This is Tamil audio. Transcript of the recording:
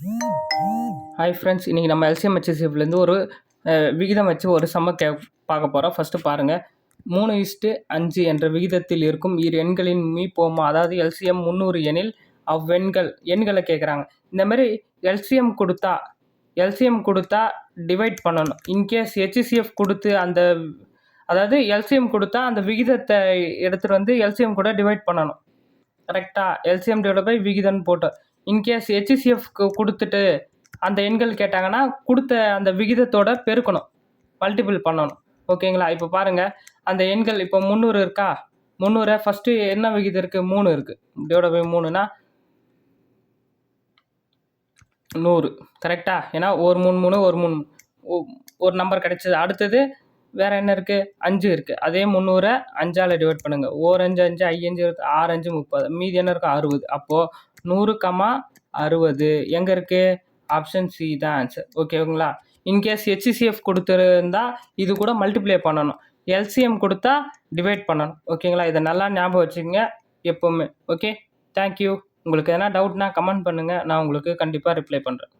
ஹாய் ஃப்ரெண்ட்ஸ், இன்றைக்கி நம்ம எல்சிஎம் ஹெச்சிஎஃப்லேருந்து ஒரு விகிதம் வச்சு ஒரு பார்க்க போகிறோம். ஃபஸ்ட்டு பாருங்கள், 3:5 என்ற விகிதத்தில் இருக்கும் இரு எண்களின் மீப்போமா, அதாவது எல்சிஎம் 300 எனில் எண்களை கேட்குறாங்க. இந்த மாதிரி எல்சிஎம் கொடுத்தா டிவைட் பண்ணணும். இன்கேஸ் ஹெச்சிஎஃப் கொடுத்து அதாவது எல்சிஎம் கொடுத்தா அந்த விகிதத்தை எடுத்துகிட்டு வந்து எல்சிஎம் கூட டிவைட் பண்ணணும். கரெக்டாக எல்சிஎம் டிவைட் பை விகிதம்னு போட்டு, இன்கேஸ் ஹெச்சிஎஃப் கொடுத்துட்டு அந்த எண்கள் கேட்டாங்கன்னா கொடுத்த அந்த விகிதத்தோட பெருக்கணும், மல்டிபிள் பண்ணணும். ஓகேங்களா? இப்போ பாருங்கள், அந்த எண்கள் இப்போ 300 இருக்கா, 300 ஃபஸ்ட்டு என்ன விகிதம் இருக்குது, 3 இருக்குது. டிவைட் பை 3னா 100. கரெக்டாக? ஏன்னா ஒரு 3 ஒரு நம்பர் கிடைச்சது. அடுத்தது வேறு என்ன இருக்குது, 5 இருக்குது. அதே 300 5ஆல் டிவைட் பண்ணுங்கள். 5 5 5 6 5 30, மீதி என்ன இருக்கும், 60. அப்போது 100,60 எங்கே இருக்குது, ஆப்ஷன் சி தான் ஆன்சர். ஓகேங்களா? இன்கேஸ் ஹெச்சிஎஃப் கொடுத்துருந்தா இது கூட மல்டிப்ளை பண்ணணும், எல்சிஎம் கொடுத்தா டிவைட் பண்ணணும். ஓகேங்களா? இதை நல்லா ஞாபகம் வச்சுக்கோங்க எப்போவுமே. Okay, thank you. உங்களுக்கு எதனா டவுட்னா கமெண்ட் பண்ணுங்கள், நான் உங்களுக்கு கண்டிப்பாக ரிப்ளை பண்ணுறேன்.